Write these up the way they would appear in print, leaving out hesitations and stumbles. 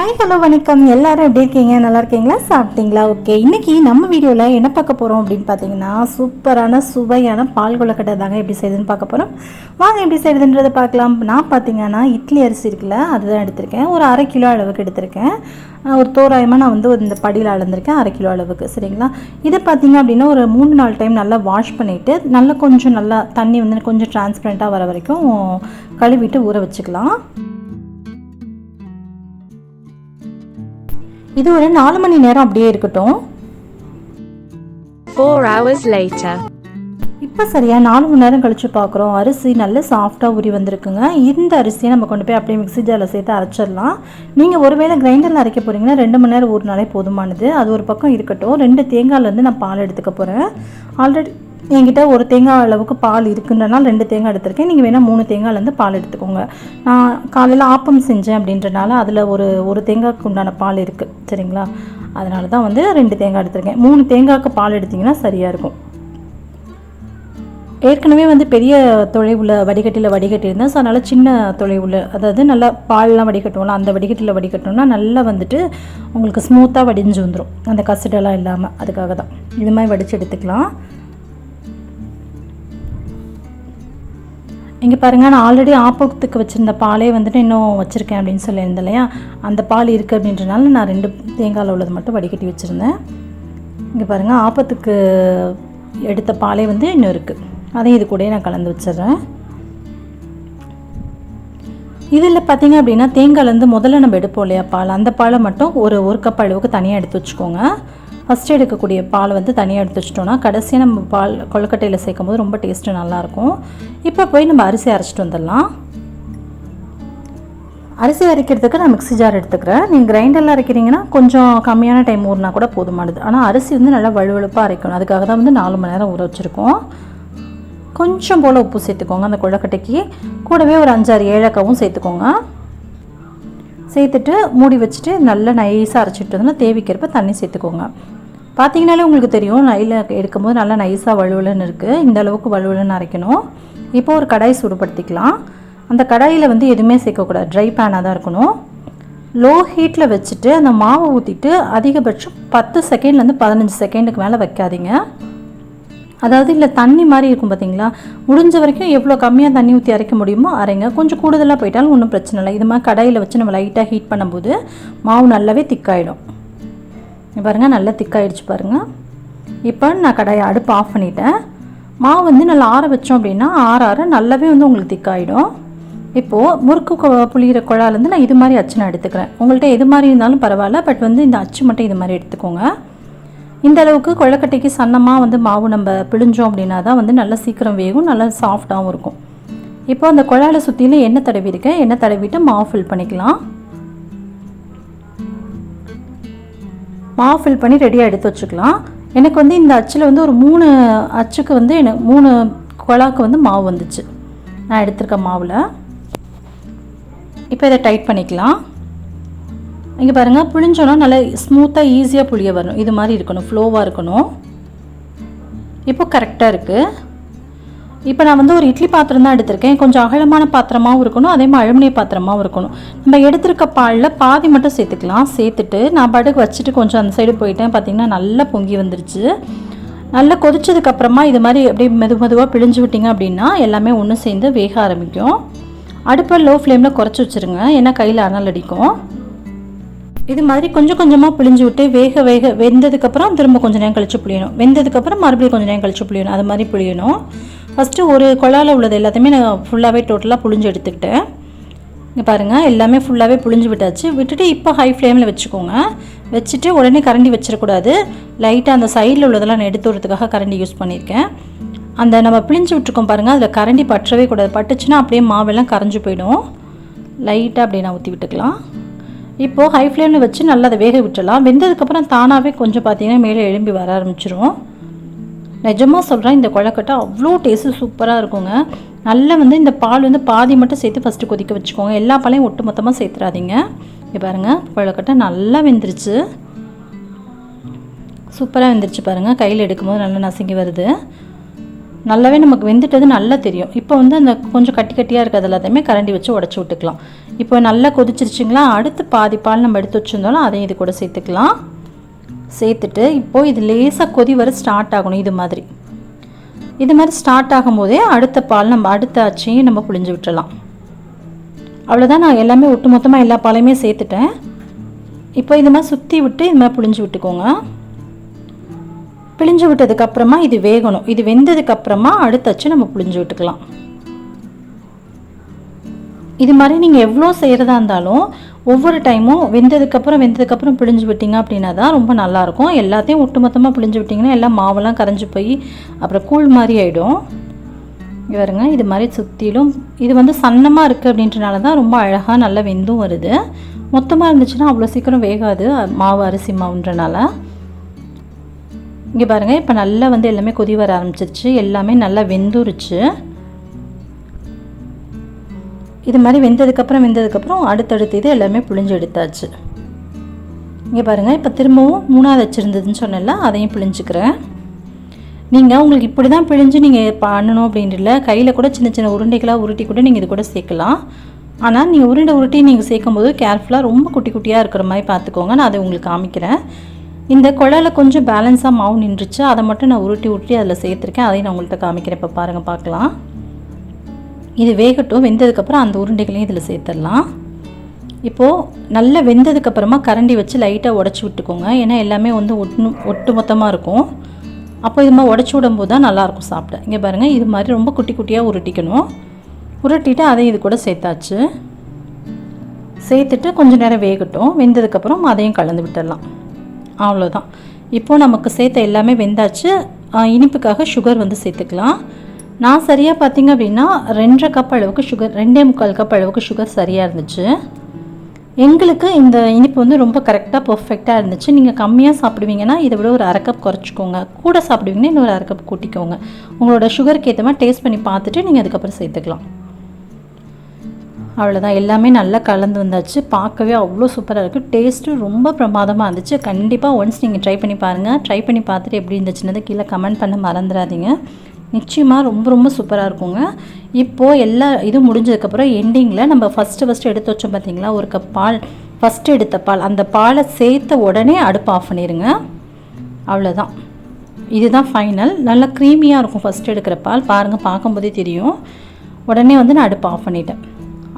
Hi hello வணக்கம். எல்லாரும் எப்படி இருக்கீங்க? நல்லா இருக்கீங்களா? சாப்பிட்டீங்களா? ஓகே, இன்றைக்கி நம்ம வீடியோவில் என்ன பார்க்க போகிறோம் அப்படின்னு பார்த்தீங்கன்னா, சூப்பரான சுவையான பால் கொழுக்கட்டை தாங்க எப்படி செய்யுதுன்னு பார்க்க போகிறோம். வாங்க எப்படி செய்யுதுன்றதை பார்க்கலாம். நான் பார்த்தீங்கன்னா இட்லி அரிசி இருக்குல்ல, அதுதான் எடுத்திருக்கேன். ஒரு 1/2 கிலோ அளவுக்கு எடுத்திருக்கேன். ஒரு தோராயமாக நான் வந்து இந்த படியில் அளந்திருக்கேன் 1/2 கிலோ அளவுக்கு. சரிங்களா? இதை பார்த்தீங்க அப்படின்னா ஒரு 3-4 டைம் நல்லா வாஷ் பண்ணிவிட்டு நல்லா கொஞ்சம் நல்லா தண்ணி வந்து கொஞ்சம் டிரான்ஸ்பரண்ட்டாக வர வரைக்கும் கழுவிட்டு ஊற வச்சுக்கலாம். இது ஒரு 4 மணி நேரம் அப்படியே இருக்கட்டும். 4 hours later. இப்போ சரியாக 4 மணி நேரம் கழித்து பார்க்குறோம். அரிசி நல்ல சாஃப்டாக ஊறி வந்திருக்குங்க. இந்த அரிசியை நம்ம கொண்டு போய் அப்படியே மிக்ஸி ஜாரில் சேர்த்து அரைச்சிடலாம். நீங்கள் ஒருவேளை கிரைண்டரில் அரைக்க போகிறீங்கன்னா 2 மணி நேரம் ஊறினாலே போதுமானது. அது ஒரு பக்கம் இருக்கட்டும். 2 தேங்காயிலேருந்து நான் பால் எடுத்துக்க போகிறேன். ஆல்ரெடி என்கிட்ட ஒரு தேங்காய் அளவுக்கு பால் இருக்குன்றனால 2 தேங்காய் எடுத்திருக்கேன். நீங்கள் வேணால் 3 தேங்காயிலேருந்து பால் எடுத்துக்கோங்க. நான் காலையில் ஆப்பம் செஞ்சேன் அப்படின்றனால அதில் ஒரு தேங்காய்க்கு உண்டான பால் இருக்குது. சரிங்களா? அதனால தான் வந்து 2 தேங்காய் எடுத்திருக்கேன். 3 தேங்காய்க்கு பால் எடுத்திங்கன்னா சரியாக இருக்கும். ஏற்கனவே வந்து பெரிய தொலைவில் வடிகட்டியில் வடிகட்டியிருந்தேன். ஸோ அதனால் சின்ன தொலைவில், அதாவது நல்லா பால்லாம் வடிகட்டுவோம்ல, அந்த வடிகட்டியில் வடிகட்டோம்னா நல்லா வந்துட்டு உங்களுக்கு ஸ்மூத்தாக வடிஞ்சு வந்துடும், அந்த கசடெல்லாம் இல்லாமல். அதுக்காக தான் இது மாதிரி வடித்து எடுத்துக்கலாம். இங்கே பாருங்கள், நான் ஆல்ரெடி ஆப்பத்துக்கு வச்சுருந்த பாலே வந்துட்டு இன்னும் வச்சுருக்கேன் அப்படின்னு சொல்லியிருந்தேன் இல்லையா, அந்த பால் இருக்குது அப்படின்றனால நான் 2 தேங்காயில் உள்ளது மட்டும் வடிகட்டி வச்சுருந்தேன். இங்கே பாருங்கள், ஆப்பத்துக்கு எடுத்த பாலே வந்து இன்னும் இருக்குது. அதையும் இது கூட நான் கலந்து வச்சிடுறேன். இதில் பார்த்திங்க அப்படின்னா தேங்காயிலேருந்து முதல்ல நம்ம எடுப்போம் இல்லையா பால், அந்த பாலை மட்டும் ஒரு கப் அளவுக்கு தனியாக எடுத்து வச்சுக்கோங்க. ஃபஸ்ட்டு எடுக்கக்கூடிய பால் வந்து தனியாக எடுத்து வச்சிட்டோன்னா கடைசியாக நம்ம பால் கொழுக்கட்டையில் சேர்க்கும் போது ரொம்ப டேஸ்ட்டு நல்லாயிருக்கும். இப்போ போய் நம்ம அரிசி அரைச்சிட்டு வந்துடலாம். அரிசி அரைக்கிறதுக்கு நான் மிக்ஸி ஜார் எடுத்துக்கிறேன். நீங்கள் கிரைண்டரில் அரைக்கிறீங்கன்னா கொஞ்சம் கம்மியான டைம் ஊறினா கூட போதுமானது. ஆனால் அரிசி வந்து நல்லா வழுவழுப்பாக அரைக்கணும். அதுக்காக தான் வந்து 4 மணி நேரம் ஊற வச்சுருக்கோம். கொஞ்சம் போல் உப்பு சேர்த்துக்கோங்க அந்த கொழுக்கட்டைக்கு. கூடவே ஒரு 5-6 ஏலக்காவும் சேர்த்துக்கோங்க. சேர்த்துட்டு மூடி வச்சுட்டு நல்லா நைஸாக அரைச்சிட்டு வந்தோம்னா தேவைக்கிறப்ப தண்ணி சேர்த்துக்கோங்க. பார்த்தீங்கனாலே உங்களுக்கு தெரியும், நையில் எடுக்கும்போது நல்லா நைஸாக வலுவலுன்னு இருக்குது. இந்த அளவுக்கு வலுவலுன்னு அரைக்கணும். இப்போ ஒரு கடாய் சூடுபடுத்திக்கலாம். அந்த கடாயில் வந்து எதுவுமே சேர்க்கக்கூடாது, ட்ரை பேனாக தான் இருக்கணும். லோ ஹீட்டில் வச்சுட்டு அந்த மாவை ஊற்றிட்டு அதிகபட்சம் 10 செகண்ட்லேருந்து 15 செகண்டுக்கு மேலே வைக்காதீங்க. அதாவது இல்லை தண்ணி மாதிரி இருக்கும் பார்த்தீங்களா, முடிஞ்ச வரைக்கும் எவ்வளோ கம்மியாக தண்ணி ஊற்றி அரைக்க முடியுமோ அரைங்க. கொஞ்சம் கூடுதலாக போயிட்டாலும் ஒன்றும் பிரச்சனை இல்லை. இது மாதிரி கடாயில் வச்சு நம்ம லைட்டாக ஹீட் பண்ணும்போது மாவு நல்லாவே திக்காயிடும். பாருங்கள், நல்லா திக்காயிடுச்சு பாருங்கள். இப்போ நான் கடாயை அடுப்பு ஆஃப் பண்ணிட்டேன். மாவு வந்து நல்லா ஆற வச்சோம் அப்படின்னா ஆற நல்லாவே வந்து உங்களுக்கு திக்காயிடும். இப்போது முறுக்கு புளிகிற குழாலேருந்து நான் இது மாதிரி அச்சு நான் எடுத்துக்கிறேன். உங்கள்கிட்ட எது மாதிரி இருந்தாலும் பரவாயில்ல, பட் வந்து இந்த அச்சு மட்டும் இது மாதிரி எடுத்துக்கோங்க. இந்த அளவுக்கு கொழுக்கட்டைக்கு சன்னமாக வந்து மாவு நம்ம பிழிஞ்சோம் அப்படின்னா தான் வந்து நல்லா சீக்கிரம் வேகும், நல்லா சாஃப்டாகவும் இருக்கும். இப்போ அந்த குழாயில் சுற்றிலும் எண்ணெய் தடவிருக்கேன். எண்ணெய் தடவிட்டு மாவு ஃபில் பண்ணிக்கலாம். மாவு ஃபில் பண்ணி ரெடியாக எடுத்து வச்சுக்கலாம். எனக்கு வந்து இந்த அச்சில் வந்து ஒரு 3 அச்சுக்கு வந்து எனக்கு 3 குழாக்கு வந்து மாவு வந்துச்சு நான் எடுத்துருக்க மாவில். இப்போ இதை டைட் பண்ணிக்கலாம். இங்கே பாருங்கள், புழிஞ்சோன்னா நல்லா ஸ்மூத்தாக ஈஸியாக புளிய வரணும். இது மாதிரி இருக்கணும், ஃப்ளோவாக இருக்கணும். இப்போ கரெக்டாக இருக்குது. இப்போ நான் வந்து ஒரு இட்லி பாத்திரம் தான் எடுத்திருக்கேன். கொஞ்சம் அகலமான பாத்திரமாகவும் இருக்கணும், அதே மாதிரி அலுமினிய பாத்திரமாகவும் இருக்கணும். நம்ம எடுத்திருக்க பாலில் பாதி மட்டும் சேர்த்துக்கலாம். சேர்த்துட்டு நான் பாட்டுக்கு வச்சுட்டு கொஞ்சம் அந்த சைடு போயிட்டேன். பார்த்திங்கன்னா நல்லா பொங்கி வந்துருச்சு. நல்லா கொதிச்சதுக்கப்புறமா இது மாதிரி அப்படியே மெதுவாக பிழிஞ்சு விட்டிங்க அப்படின்னா எல்லாமே ஒன்று சேர்ந்து வேக ஆரம்பிக்கும். அடுப்பை லோ ஃப்ளேமில் குறைச்சி வச்சுருங்க, ஏன்னா கையில் அனல் அடிக்கும். இது மாதிரி கொஞ்சம் கொஞ்சமாக பிழிஞ்சு விட்டு வெந்ததுக்கப்புறம் திரும்ப கொஞ்சம் நேரம் கழிச்சு புளியணும். வெந்ததுக்கப்புறம் மறுபடியும் கொஞ்சம் நேரம் கழிச்சு புளியணும். அது மாதிரி புளியணும். ஃபஸ்ட்டு ஒரு குழாயில் உள்ளது எல்லாத்தையுமே நான் ஃபுல்லாகவே டோட்டலாக புழிஞ்சு எடுத்துக்கிட்டேன். இங்கே பாருங்கள், எல்லாமே ஃபுல்லாகவே புழிஞ்சு விட்டாச்சு. விட்டுட்டு இப்போ ஹை ஃப்ளேமில் வச்சுக்கோங்க. வச்சுட்டு உடனே கரண்டி வச்சிடக்கூடாது. லைட்டாக அந்த சைடில் உள்ளதெல்லாம் நான் எடுத்து வரதுக்காக கரண்டி யூஸ் பண்ணியிருக்கேன். அந்த நம்ம பிழிஞ்சு விட்டுருக்கோம் பாருங்கள், அதில் கரண்டி பற்றவே கூடாது. பட்டுச்சுன்னா அப்படியே மாவெல்லாம் கரைஞ்சி போயிடும். லைட்டாக அப்படியே நான் ஊற்றி விட்டுக்கலாம். இப்போது ஹை ஃப்ளேமில் வச்சு நல்லா அதை வேக விட்டுடலாம். வெந்ததுக்கப்புறம் தானாகவே கொஞ்சம் பார்த்திங்கன்னா மேலே எழும்பி வர ஆரம்பிச்சிரும். நிஜமாக சொல்கிறேன், இந்த கொழுக்கட்டை அவ்வளோ டேஸ்ட்டு சூப்பராக இருக்குங்க. நல்லா வந்து இந்த பால் வந்து பாதி மட்டும் சேர்த்து ஃபஸ்ட்டு கொதிக்க வச்சுக்கோங்க. எல்லா பாலையும் ஒட்டு மொத்தமாக சேர்த்துறாதீங்க. இங்கே பாருங்கள், கொழுக்கட்டை நல்லா வெந்துருச்சு, சூப்பராக வெந்துருச்சு பாருங்கள். கையில் எடுக்கும்போது நல்லா நசுங்கி வருது. நல்லாவே நமக்கு வெந்துட்டது நல்லா தெரியும். இப்போ வந்து அந்த கொஞ்சம் கட்டி கட்டியாக இருக்கிறது எல்லாத்தையுமே கரண்டி வச்சு உடச்சி விட்டுக்கலாம். இப்போ நல்லா கொதிச்சிருச்சுங்களா, அடுத்து பாதி பால் நம்ம எடுத்து வச்சுருந்தோம்னா அதையும் இது கூட சேர்த்துக்கலாம். சேர்த்துட்டு இப்போது இது லேசாக கொதி வர ஸ்டார்ட் ஆகணும். இது மாதிரி ஸ்டார்ட் ஆகும்போதே அடுத்த பால் நம்ம அடுத்த அச்சையும் நம்ம புழிஞ்சு விட்டுறலாம். அவ்வளோதான், நான் எல்லாமே ஒட்டு மொத்தமாக எல்லா பாலையுமே சேர்த்துட்டேன். இப்போ இது மாதிரி சுற்றி விட்டு இது மாதிரி புழிஞ்சு விட்டுக்கோங்க. பிழிஞ்சு விட்டதுக்கப்புறமா இது வேகணும். இது வெந்ததுக்கப்புறமா அடுத்தாச்சு நம்ம புழிஞ்சு விட்டுக்கலாம். இது மாதிரி நீங்கள் எவ்வளோ செய்கிறதா இருந்தாலும் ஒவ்வொரு டைமும் வெந்ததுக்கப்புறம் பிழிஞ்சு விட்டிங்க அப்படின்னா தான் ரொம்ப நல்லாயிருக்கும். எல்லாத்தையும் ஒட்டுமொத்தமாக பிழிஞ்சு விட்டிங்கன்னா எல்லாம் மாவெல்லாம் கரைஞ்சி போய் அப்புறம் கூழ் மாதிரி ஆகிடும். பாருங்க, இது மாதிரி சுற்றிலும் இது வந்து சன்னமாக இருக்குது அப்படின்றனால தான் ரொம்ப அழகாக நல்லா வெந்தும் வருது. மொத்தமாக இருந்துச்சுன்னா அவ்வளோ சீக்கிரம் வேகாது, மாவு அரிசி மாவுன்றனால. இங்கே பாருங்கள், இப்போ நல்லா வந்து எல்லாமே கொதி வர ஆரம்பிச்சிருச்சு, எல்லாமே நல்லா வெந்துருச்சு. இது மாதிரி வெந்ததுக்கப்புறம் அடுத்தடுத்து இது எல்லாமே புழிஞ்சு எடுத்தாச்சு. இங்கே பாருங்கள், இப்போ திரும்பவும் 3வது வச்சுருந்ததுன்னு சொன்னல, அதையும் பிழிஞ்சுக்கிறேன். நீங்கள் உங்களுக்கு இப்படி தான் பிழிஞ்சு நீங்கள் பண்ணணும் அப்படின்ட்டு இல்லை, கையில் கூட சின்ன சின்ன உருண்டைகளாக உருட்டி கூட நீங்கள் இது கூட சேர்க்கலாம். ஆனால் நீங்கள் உருட்டி நீங்கள் சேர்க்கும் போது கேர்ஃபுல்லாக ரொம்ப குட்டி குட்டியாக இருக்கிற மாதிரி பார்த்துக்கோங்க. நான் அதை உங்களுக்கு காமிக்கிறேன். இந்த குழாயில் கொஞ்சம் பேலன்ஸாக மாவு நின்றுச்சு, அதை மட்டும் நான் உருட்டி அதில் சேர்த்துருக்கேன். அதையும் நான் உங்கள்கிட்ட காமிக்கிறேன். இப்போ பாருங்கள், பார்க்கலாம். இது வேகட்டும். வெந்ததுக்கப்புறம் அந்த உருண்டைகளையும் இதில் சேர்த்துடலாம். இப்போது நல்லா வெந்ததுக்கப்புறமா கரண்டி வச்சு லைட்டாக உடச்சி விட்டுக்கோங்க. ஏன்னா எல்லாமே வந்து ஒட்டு மொத்தமாக இருக்கும். அப்போ இது மாதிரி உடச்சி விடும்போது தான் நல்லாயிருக்கும் சாப்பிட. இங்கே பாருங்கள், இது மாதிரி ரொம்ப குட்டி குட்டியாக உருட்டிக்கணும். உருட்டிட்டு அதையும் இது கூட சேர்த்தாச்சு. சேர்த்துட்டு கொஞ்சம் நேரம் வேகட்டும். வெந்ததுக்கப்புறம் அதையும் கலந்து விட்டுடலாம். அவ்வளோதான். இப்போது நமக்கு சேர்த்த எல்லாமே வெந்தாச்சு. இனிப்புக்காக சுகர் வந்து சேர்த்துக்கலாம். நான் சரியாக பார்த்திங்க அப்படின்னா 2.5 கப் அளவுக்கு சுகர், 2.25 கப் அளவுக்கு சுகர் சரியாக இருந்துச்சு. எங்களுக்கு இந்த இனிப்பு வந்து ரொம்ப கரெக்டாக பர்ஃபெக்டாக இருந்துச்சு. நீங்கள் கம்மியாக சாப்பிடுவீங்கன்னா இதை விட ஒரு 1/2 கப் குறைச்சிக்கோங்க. கூட சாப்பிடுவீங்கன்னா இன்னொரு 1/2 கப் கூட்டிக்கோங்க. உங்களோட சுகருக்கு ஏற்ற மாதிரி டேஸ்ட் பண்ணி பார்த்துட்டு நீங்கள் அதுக்கப்புறம் சேர்த்துக்கலாம். அவ்வளோதான், எல்லாமே நல்லா கலந்து வந்தாச்சு. பார்க்கவே அவ்வளோ சூப்பராக இருக்குது. டேஸ்ட்டு ரொம்ப பிரமாதமாக இருந்துச்சு. கண்டிப்பாக ஒன்ஸ் நீங்கள் ட்ரை பண்ணி பாருங்கள். ட்ரை பண்ணி பார்த்துட்டு எப்படி இருந்துச்சுன்னு கீழே கமெண்ட் பண்ண மறந்துடாதீங்க. நிச்சயமாக ரொம்ப ரொம்ப சூப்பராக இருக்குங்க. இப்போது எல்லா இதுவும் முடிஞ்சதுக்கப்புறம் எண்டிங்கில் நம்ம ஃபஸ்ட்டு எடுத்து வச்சோம் பார்த்தீங்களா, ஒரு கப் பால், ஃபஸ்ட்டு எடுத்த பால், அந்த பாலை சேர்த்த உடனே அடுப்பு ஆஃப் பண்ணிடுங்க. அவ்வளோதான், இதுதான் ஃபைனல். நல்லா க்ரீமியாக இருக்கும் ஃபஸ்ட்டு எடுக்கிற பால். பாருங்கள், பார்க்கும்போதே தெரியும். உடனே வந்து நான் அடுப்பு ஆஃப் பண்ணிட்டேன்.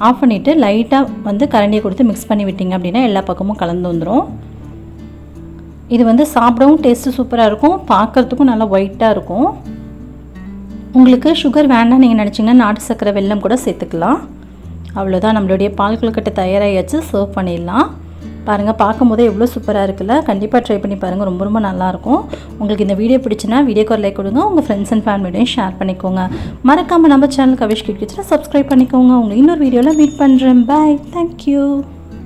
ஆஃப் பண்ணிவிட்டு லைட்டாக வந்து கரண்டியை கொடுத்து மிக்ஸ் பண்ணி விட்டிங்க அப்படின்னா எல்லா பக்கமும் கலந்து வந்துடும். இது வந்து சாப்பிடவும் டேஸ்ட்டு சூப்பராக இருக்கும், பார்க்குறதுக்கும் நல்லா ஒயிட்டாக இருக்கும். உங்களுக்கு சுகர் வேண்டாம் நீங்கள் நினச்சிங்கன்னா நாட்டு சர்க்கரை, வெல்லம் கூட சேர்த்துக்கலாம். அவ்வளோதான், நம்மளுடைய பால் கொழுக்கட்டை தயாராகியாச்சு. சர்வ் பண்ணிடலாம். பாருங்கள், பார்க்கும்போதே எவ்வளோ சூப்பராக இருக்குல்ல. கண்டிப்பாக ட்ரை பண்ணி பாருங்கள், ரொம்ப ரொம்ப நல்லாயிருக்கும். உங்களுக்கு இந்த வீடியோ பிடிச்சினா வீடியோக்கு ஒரு லைக் கொடுங்க. உங்கள் ஃப்ரெண்ட்ஸ் அண்ட் ஃபேமிலியோடையும் ஷேர் பண்ணிக்கோங்க. மறக்காமல் நம்ம சேனல் கவிஷ் கிட்ஸ்னா சப்ஸ்கிரைப் பண்ணிக்கோங்க. உங்களுக்கு இன்னொரு வீடியோவில் மீட் பண்ணுறேன். பாய், தேங்க்யூ.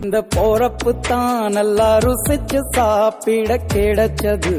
இந்த போறப்பு தான் நல்லா ருசிச்சு சாப்பிட கிடைச்சது.